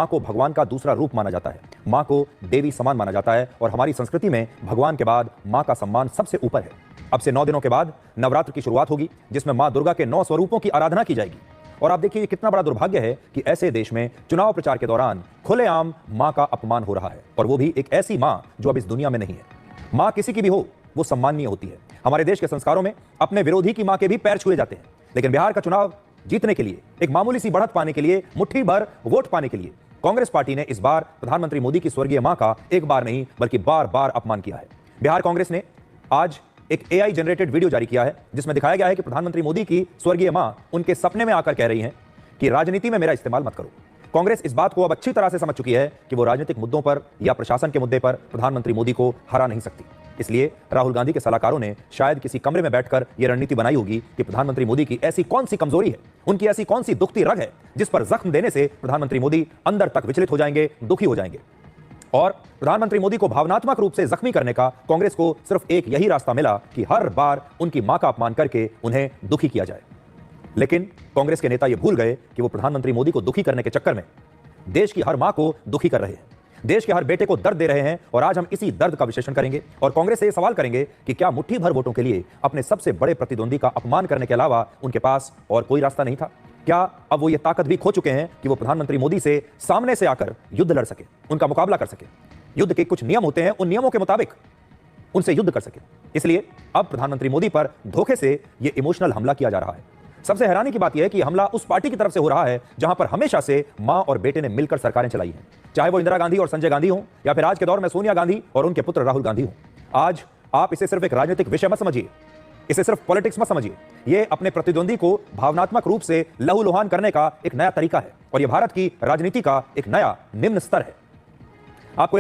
मां को भगवान का दूसरा रूप माना जाता है, मां को देवी समान माना जाता है और हमारी संस्कृति में भगवान के बाद मां का सम्मान सबसे ऊपर है। अब से 9 दिनों के बाद नवरात्र की शुरुआत होगी, जिसमें मां दुर्गा के 9 स्वरूपों की आराधना की जाएगी। और आप देखिए कितना बड़ा दुर्भाग्य है कि ऐसे देश में चुनाव प्रचार के दौरान खुलेआम मां का अपमान हो रहा है, और वो भी एक ऐसी मां जो अब इस दुनिया में नहीं है। मां किसी की भी हो, वो सम्माननीय होती है। हमारे देश के संस्कारों में अपने विरोधी की मां के भी पैर छुए जाते हैं, लेकिन बिहार का चुनाव जीतने के लिए, एक मामूली सी बढ़त पाने के लिए, मुट्ठी भर वोट पाने के लिए कांग्रेस पार्टी ने इस बार प्रधानमंत्री मोदी की स्वर्गीय मां का एक बार नहीं बल्कि बार बार अपमान किया है। बिहार कांग्रेस ने आज एक AI जनरेटेड वीडियो जारी किया है, जिसमें दिखाया गया है कि प्रधानमंत्री मोदी की स्वर्गीय मां उनके सपने में आकर कह रही हैं कि राजनीति में मेरा इस्तेमाल मत करो। कांग्रेस इस बात को अब अच्छी तरह से समझ चुकी है कि वो राजनीतिक मुद्दों पर या प्रशासन के मुद्दे पर प्रधानमंत्री मोदी को हरा नहीं सकती। इसलिए राहुल गांधी के सलाहकारों ने शायद किसी कमरे में बैठकर यह रणनीति बनाई होगी कि प्रधानमंत्री मोदी की ऐसी कौन सी कमजोरी है, उनकी ऐसी कौन सी दुखती रग है, जिस पर जख्म देने से प्रधानमंत्री मोदी अंदर तक विचलित हो जाएंगे, दुखी हो जाएंगे। और प्रधानमंत्री मोदी को भावनात्मक रूप से जख्मी करने का कांग्रेस को सिर्फ एक यही रास्ता मिला कि हर बार उनकी मां का अपमान करके उन्हें दुखी किया जाए। लेकिन कांग्रेस के नेता यह भूल गए कि वो प्रधानमंत्री मोदी को दुखी करने के चक्कर में देश की हर मां को दुखी कर रहे हैं, देश के हर बेटे को दर्द दे रहे हैं। और आज हम इसी दर्द का विश्लेषण करेंगे और कांग्रेस से यह सवाल करेंगे कि क्या मुट्ठी भर वोटों के लिए अपने सबसे बड़े प्रतिद्वंदी का अपमान करने के अलावा उनके पास और कोई रास्ता नहीं था? क्या अब वो ये ताकत भी खो चुके हैं कि वो प्रधानमंत्री मोदी से सामने से आकर युद्ध लड़ सके, उनका मुकाबला कर सके? युद्ध के कुछ नियम होते हैं, उन नियमों के मुताबिक उनसे युद्ध कर सके। इसलिए अब प्रधानमंत्री मोदी पर धोखे से यह इमोशनल हमला किया जा रहा है। सबसे हैरानी की बात यह है कि हमला उस पार्टी की तरफ से हो रहा है जहां पर हमेशा से मां और बेटे ने मिलकर सरकारें चलाई हैं, चाहे वो इंदिरा गांधी और संजय गांधी हों या फिर आज के दौर में सोनिया गांधी और उनके पुत्र राहुल गांधी हों। आज आप इसे सिर्फ एक राजनीतिक विषय मत समझिए, इसे सिर्फ पॉलिटिक्स मत समझिए। यह अपने प्रतिद्वंदी को भावनात्मक रूप से लहूलुहान करने का एक नया तरीका है और यह भारत की राजनीति का एक नया निम्न स्तर है। आपको